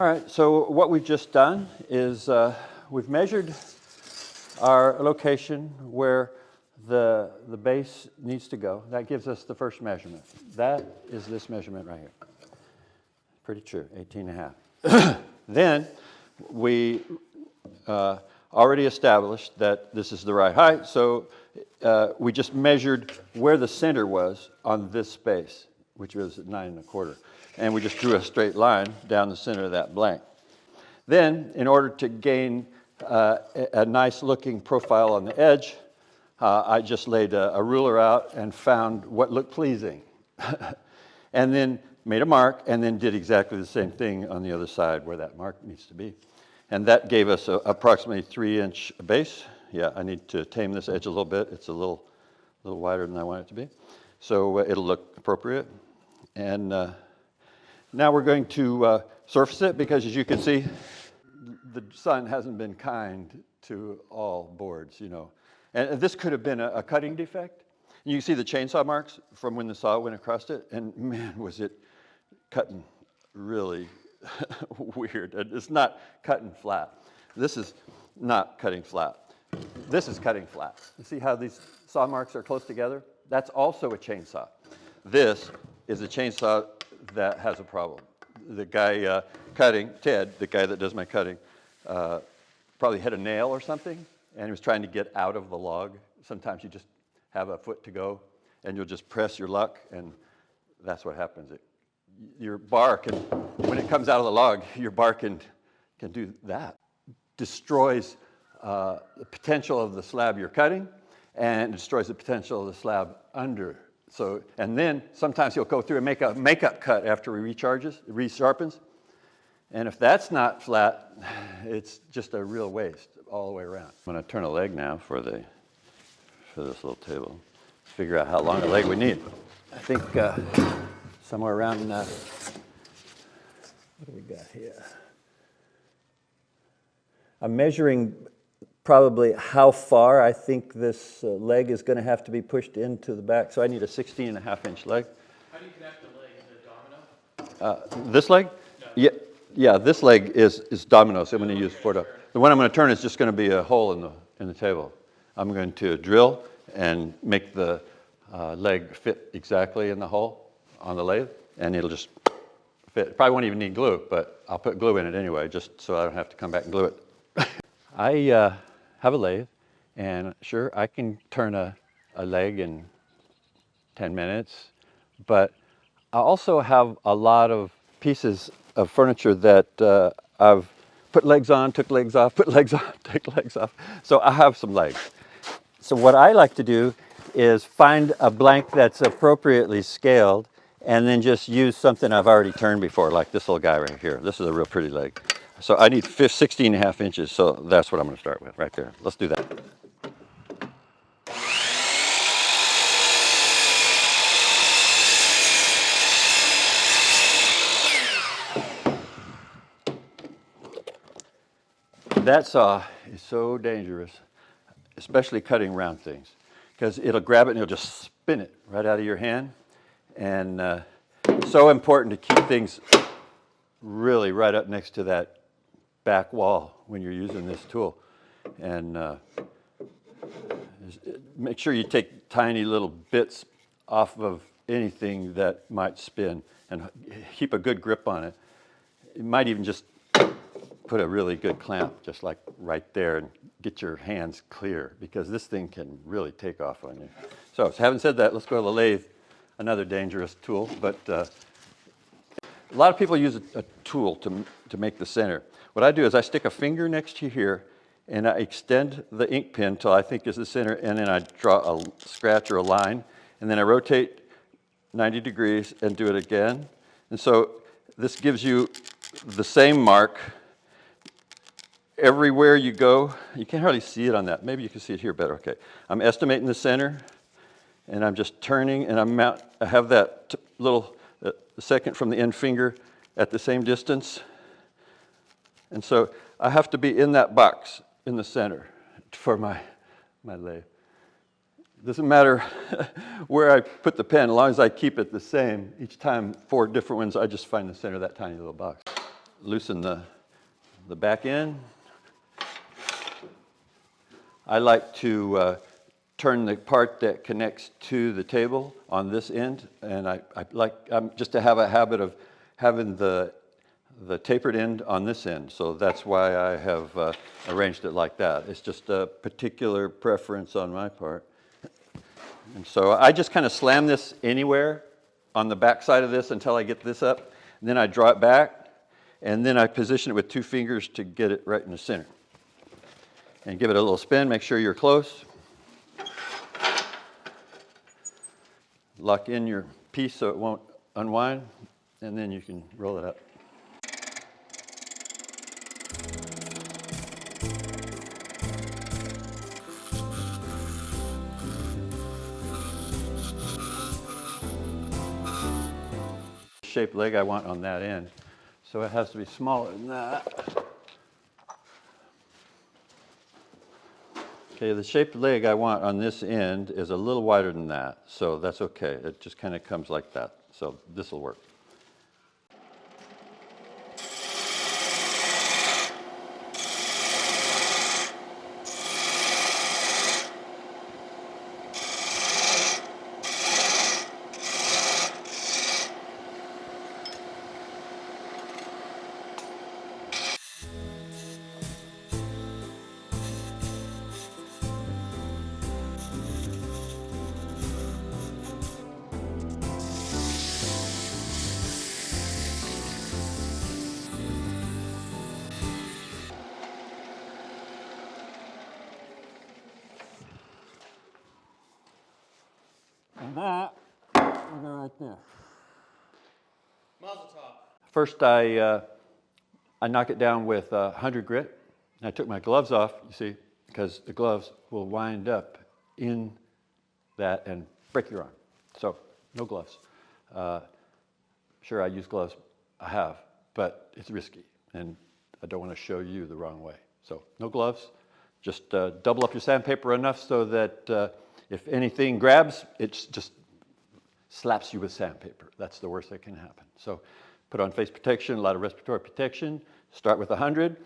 All right, so what we've just done is we've measured our location where the base needs to go. That gives us the first measurement. That is this measurement right here. Pretty true, 18.5. Then we already established that this is the right height, so we just measured where the center was on this space, which was 9.25. And we just drew a straight line down the center of that blank. Then, in order to gain a nice looking profile on the edge, I just laid a ruler out and found what looked pleasing. And then made a mark and then did exactly the same thing on the other side where that mark needs to be. And that gave us approximately 3-inch base. Yeah, I need to tame this edge a little bit. It's a little wider than I want it to be. So it'll look appropriate. And now we're going to surface it because, as you can see, the sun hasn't been kind to all boards, you know. And this could have been a cutting defect. You can see the chainsaw marks from when the saw went across it, and man, was it cutting really weird. It's not cutting flat. This is not cutting flat. This is cutting flat. You see how these saw marks are close together? That's also a chainsaw. This is a chainsaw that has a problem. The guy cutting, Ted, the guy that does my cutting, probably hit a nail or something, and he was trying to get out of the log. Sometimes you just have a foot to go, and you'll just press your luck, and that's what happens. Your bar can, when it comes out of the log, your bar can do that. Destroys the potential of the slab you're cutting, and destroys the potential of the slab under. So, and then sometimes you'll go through and make a makeup cut after it resharpens. And if that's not flat, it's just a real waste all the way around. I'm going to turn a leg now for this little table. Let's figure out how long a leg we need. I think somewhere around, what do we got here? I'm measuring probably how far I think this leg is going to have to be pushed into the back. So I need a 16.5-inch leg. How do you connect the leg? Is it domino? This leg? No. Yeah, this leg is domino, so I'm going to use for the one I'm going to turn is just going to be a hole in the table. I'm going to drill and make the leg fit exactly in the hole on the lathe, and it'll just fit. It probably won't even need glue, but I'll put glue in it anyway, just so I don't have to come back and glue it. I have a lathe, and sure, I can turn a leg in 10 minutes, but I also have a lot of pieces of furniture that I've put legs on, took legs off, put legs on, took legs off. So I have some legs. So what I like to do is find a blank that's appropriately scaled and then just use something I've already turned before, like this little guy right here. This is a real pretty leg. So I need 16.5 inches, so that's what I'm going to start with right there. Let's do that. That saw is so dangerous, especially cutting round things, because it'll grab it and it'll just spin it right out of your hand. And so important to keep things really right up next to that back wall when you're using this tool. And make sure you take tiny little bits off of anything that might spin and keep a good grip on it. You might even just put a really good clamp just like right there and get your hands clear, because this thing can really take off on you. So having said that, let's go to the lathe, another dangerous tool. But a lot of people use a tool to make the center. What I do is I stick a finger next to here and I extend the ink pen till I think is the center, and then I draw a scratch or a line, and then I rotate 90 degrees and do it again. And so this gives you the same mark everywhere you go. You can't hardly see it on that. Maybe you can see it here better. Okay. I'm estimating the center, and I'm just turning, and I have that little second from the end finger at the same distance. And so I have to be in that box in the center for my lathe. It doesn't matter where I put the pen, as long as I keep it the same each time, 4 different ones, I just find the center of that tiny little box. loosen the back end. I like to turn the part that connects to the table on this end, and I like just to have a habit of having the tapered end on this end, so that's why I have arranged it like that. It's just a particular preference on my part. And so I just kind of slam this anywhere on the back side of this until I get this up, and then I draw it back, and then I position it with 2 fingers to get it right in the center. And give it a little spin, make sure you're close. Lock in your piece so it won't unwind, and then you can roll it up. Shaped leg I want on that end, so it has to be smaller than that. Okay, the shaped leg I want on this end is a little wider than that, so that's okay. It just kind of comes like that, so this will work. And that will go right there. Mazel tov. First, I knock it down with 100 grit. And I took my gloves off, you see, because the gloves will wind up in that and break your arm. So, no gloves. Sure, I use gloves. I have, but it's risky, and I don't want to show you the wrong way. So, no gloves. Just double up your sandpaper enough so that if anything grabs, it just slaps you with sandpaper. That's the worst that can happen. So put on face protection, a lot of respiratory protection. Start with 100.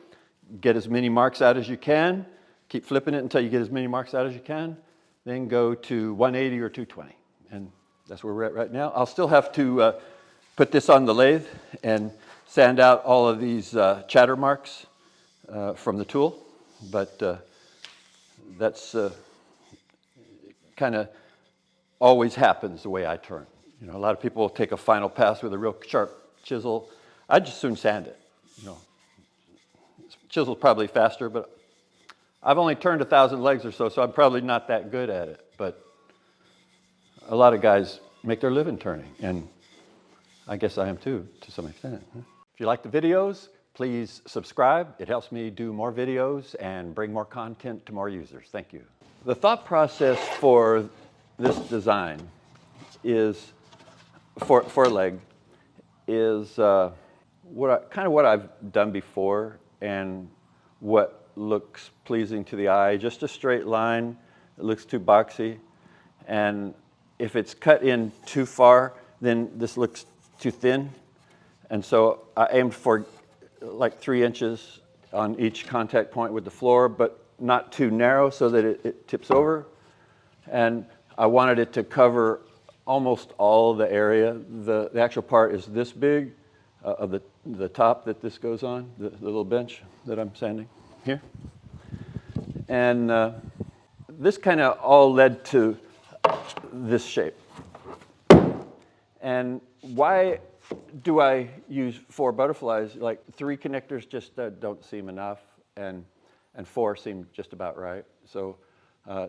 Get as many marks out as you can. Keep flipping it until you get as many marks out as you can. Then go to 180 or 220. And that's where we're at right now. I'll still have to put this on the lathe and sand out all of these chatter marks from the tool. But that's kind of always happens the way I turn. You know, a lot of people take a final pass with a real sharp chisel. I just soon sand it. You know, chisel's probably faster, but I've only turned 1,000 legs or so, so I'm probably not that good at it. But a lot of guys make their living turning, and I guess I am too, to some extent. If you like the videos, please subscribe. It helps me do more videos and bring more content to more users. Thank you. The thought process for this design is, for a leg, is what I've done before and what looks pleasing to the eye. Just a straight line. It looks too boxy. And if it's cut in too far, then this looks too thin. And so I aimed for like 3 inches on each contact point with the floor, but not too narrow so that it tips over. And I wanted it to cover almost all the area. The actual part is this big of the top that this goes on, the little bench that I'm sanding here. And this kind of all led to this shape. And why do I use 4 butterflies? Like 3 connectors just don't seem enough, and 4 seem just about right. So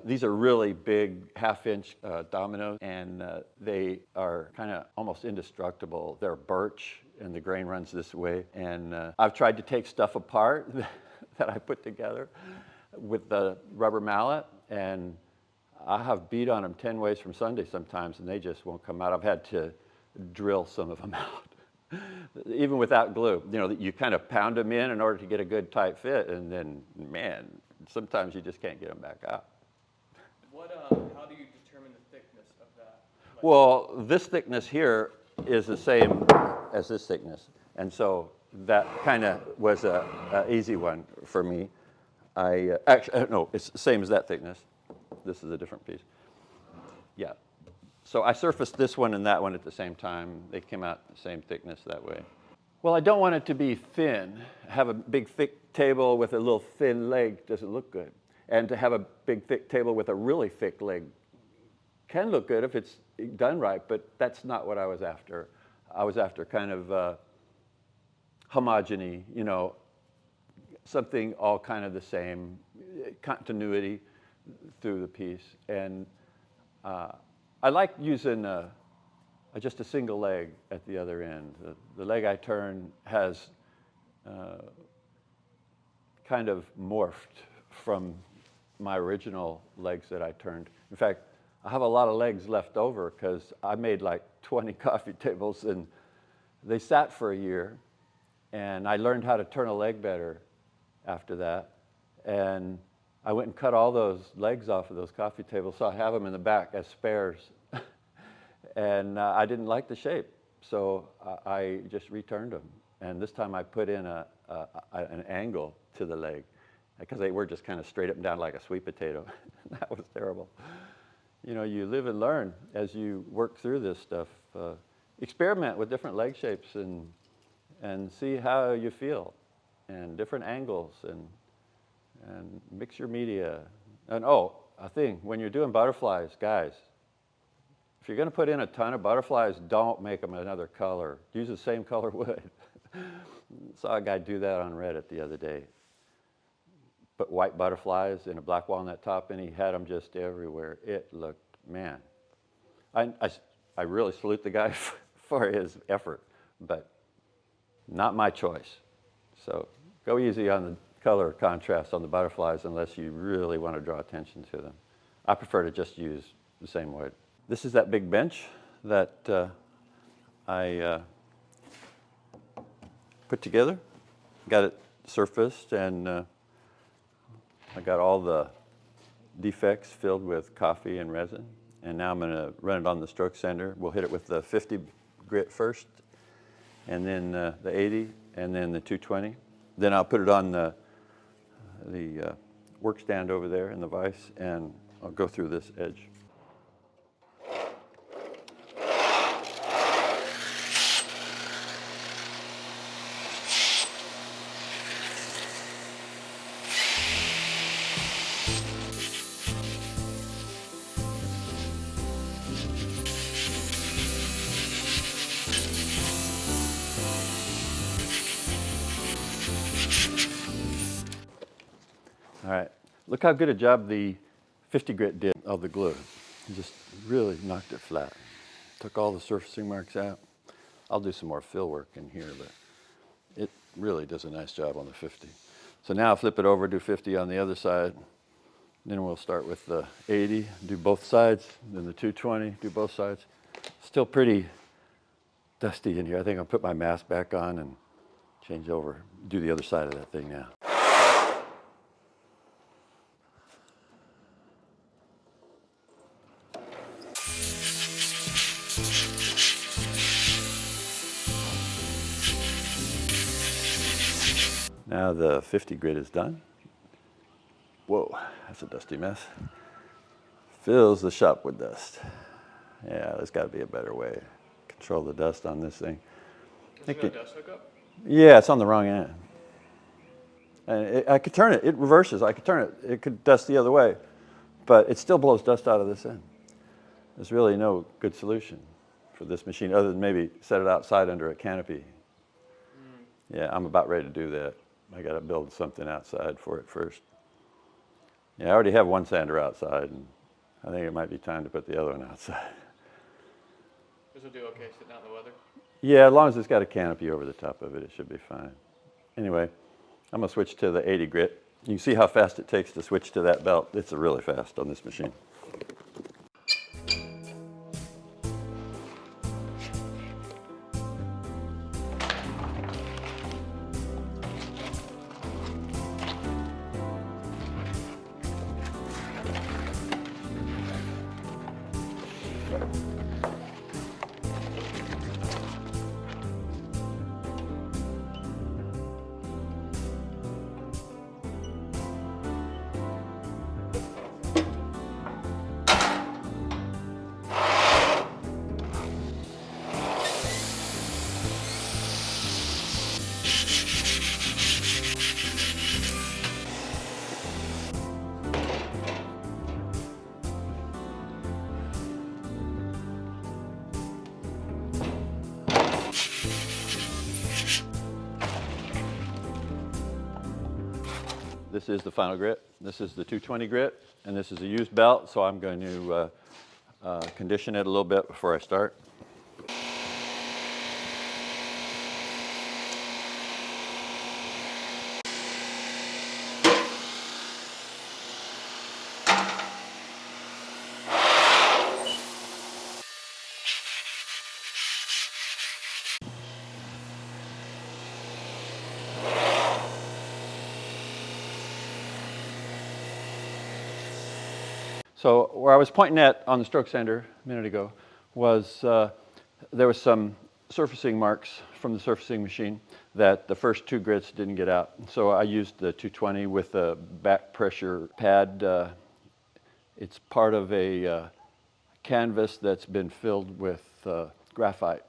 these are really big 1/2-inch dominoes, and they are kind of almost indestructible. They're birch, and the grain runs this way. And I've tried to take stuff apart that I put together with the rubber mallet, and I have beat on them 10 ways from Sunday sometimes, and they just won't come out. I've had to drill some of them out, even without glue. You know, you kind of pound them in order to get a good tight fit, and then, man, sometimes you just can't get them back out. How do you determine the thickness of that? Well, this thickness here is the same as this thickness, and so that kind of was a easy one for me. Actually, no, it's the same as that thickness. This is a different piece. Yeah. So I surfaced this one and that one at the same time. They came out the same thickness that way. Well, I don't want it to be thin. Have a big, thick table with a little thin leg doesn't look good. And to have a big, thick table with a really thick leg can look good if it's done right, but that's not what I was after. I was after kind of homogeny, you know, something all kind of the same, continuity through the piece. And I like using just a single leg at the other end. The leg I turn has kind of morphed from my original legs that I turned. In fact, I have a lot of legs left over because I made like 20 coffee tables and they sat for a year. And I learned how to turn a leg better after that. And I went and cut all those legs off of those coffee tables, so I have them in the back as spares. And I didn't like the shape, so I just returned them. And this time I put in an angle to the leg, because they were just kind of straight up and down like a sweet potato. That was terrible. You know, you live and learn as you work through this stuff. Experiment with different leg shapes and see how you feel, and different angles, and mix your media. And oh, a thing, when you're doing butterflies, guys, if you're going to put in a ton of butterflies, don't make them another color. Use the same color wood. Saw a guy do that on Reddit the other day. Put white butterflies in a black walnut top, and he had them just everywhere. It looked, man. I really salute the guy for his effort, but not my choice. So go easy on the color contrast on the butterflies unless you really want to draw attention to them. I prefer to just use the same wood. This is that big bench that I put together. Got it surfaced, and I got all the defects filled with coffee and resin. And now I'm going to run it on the stroke sander. We'll hit it with the 50 grit first, and then the 80, and then the 220. Then I'll put it on the work stand over there in the vise, and I'll go through this edge. All right, look how good a job the 50 grit did of the glue. It just really knocked it flat. Took all the surfacing marks out. I'll do some more fill work in here, but it really does a nice job on the 50. So now I'll flip it over, do 50 on the other side. Then we'll start with the 80, do both sides, then the 220, do both sides. Still pretty dusty in here. I think I'll put my mask back on and change over, do the other side of that thing now. Now the 50 grit is done. Whoa, that's a dusty mess. Fills the shop with dust. Yeah, there's got to be a better way to control the dust on this thing. Is it a dust hookup? Yeah, it's on the wrong end. And I could turn it. It reverses. I could turn it. It could dust the other way, but it still blows dust out of this end. There's really no good solution for this machine other than maybe set it outside under a canopy. Yeah, I'm about ready to do that. I got to build something outside for it first. Yeah, I already have one sander outside, and I think it might be time to put the other one outside. This will do okay sitting out in the weather? Yeah, as long as it's got a canopy over the top of it, it should be fine. Anyway, I'm going to switch to the 80 grit. You can see how fast it takes to switch to that belt. It's really fast on this machine. This is the final grit. This is the 220 grit, and this is a used belt, so I'm going to condition it a little bit before I start. So where I was pointing at on the stroke sander a minute ago was there was some surfacing marks from the surfacing machine that the first two grits didn't get out. So I used the 220 with a back pressure pad. It's part of a canvas that's been filled with graphite.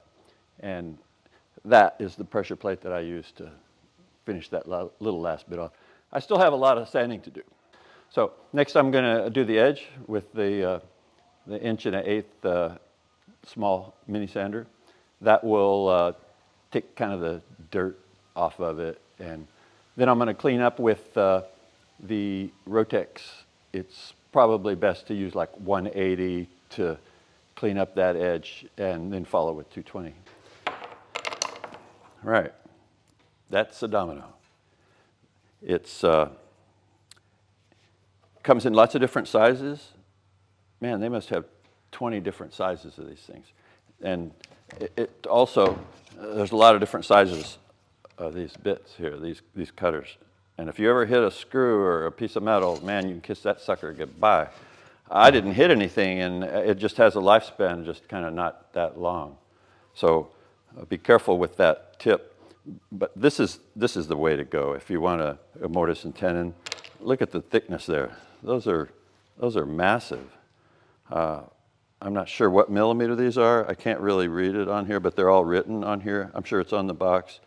And that is the pressure plate that I used to finish that little last bit off. I still have a lot of sanding to do. So next I'm going to do the edge with the 1 1/8" small mini sander. That will take kind of the dirt off of it. And then I'm going to clean up with the Rotex. It's probably best to use like 180 to clean up that edge and then follow with 220. All right, that's a domino. It's comes in lots of different sizes. Man, they must have 20 different sizes of these things. And it also, there's a lot of different sizes of these bits here, these cutters. And if you ever hit a screw or a piece of metal, man, you can kiss that sucker goodbye. I didn't hit anything, and it just has a lifespan just kind of not that long. So be careful with that tip. But this is the way to go if you want a mortise and tenon. Look at the thickness there. Those are massive. I'm not sure what millimeter these are. I can't really read it on here, but they're all written on here. I'm sure it's on the box,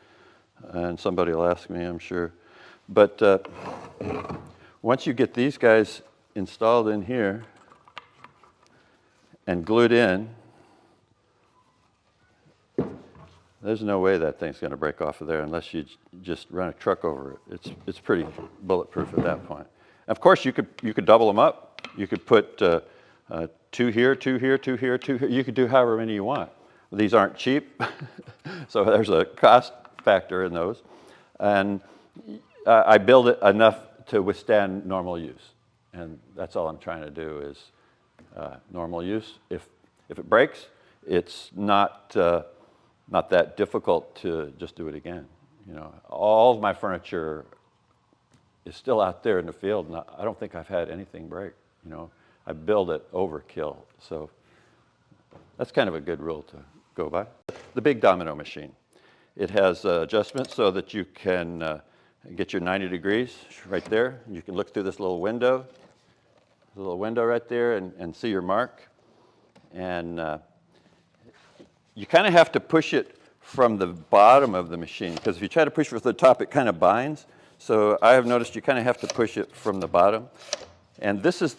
and somebody will ask me, I'm sure. But once you get these guys installed in here and glued in, there's no way that thing's going to break off of there unless you just run a truck over it. It's pretty bulletproof at that point. Of course, you could double them up. You could put 2 here, 2 here, 2 here, 2 here. You could do however many you want. These aren't cheap, so there's a cost factor in those. And I build it enough to withstand normal use, and that's all I'm trying to do is normal use. If it breaks, it's not that difficult to just do it again. You know, all of my furniture is still out there in the field, and I don't think I've had anything break. You know, I build it overkill, so that's kind of a good rule to go by. The big domino machine, it has adjustments so that you can get your 90 degrees right there. You can look through this little window right there, and see your mark. And you kind of have to push it from the bottom of the machine, because if you try to push it from the top, it kind of binds. So I have noticed you kind of have to push it from the bottom. And this is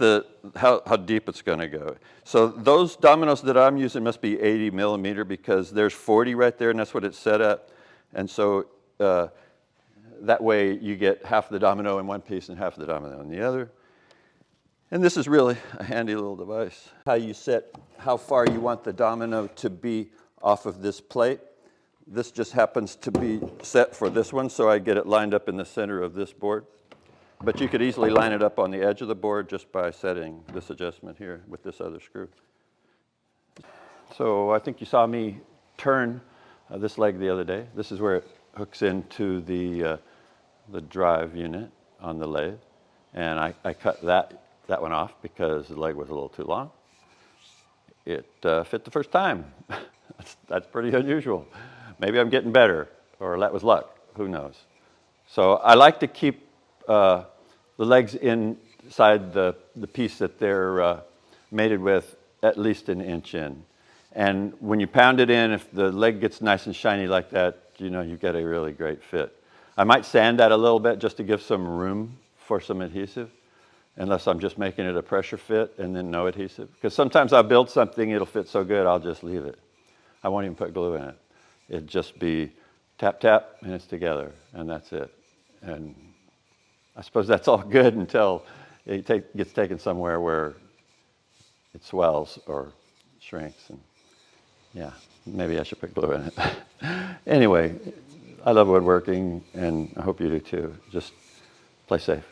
how deep it's going to go. So those dominoes that I'm using must be 80 millimeter, because there's 40 right there, and that's what it's set at. And so that way you get half the domino in one piece and half the domino in the other. And this is really a handy little device. How you set how far you want the domino to be off of this plate. This just happens to be set for this one, so I get it lined up in the center of this board. But you could easily line it up on the edge of the board just by setting this adjustment here with this other screw. So I think you saw me turn this leg the other day. This is where it hooks into the drive unit on the lathe. And I cut that one off because the leg was a little too long. It fit the first time. That's pretty unusual. Maybe I'm getting better, or that was luck. Who knows? So I like to keep the legs inside the piece that they're mated with at least an inch in. And when you pound it in, if the leg gets nice and shiny like that, you know you've got a really great fit. I might sand that a little bit just to give some room for some adhesive, unless I'm just making it a pressure fit and then no adhesive. Because sometimes I'll build something, it'll fit so good, I'll just leave it. I won't even put glue in it. It'd just be tap, tap, and it's together, and that's it. And I suppose that's all good until it gets taken somewhere where it swells or shrinks. And yeah, maybe I should put glue in it. Anyway, I love woodworking, and I hope you do too. Just play safe.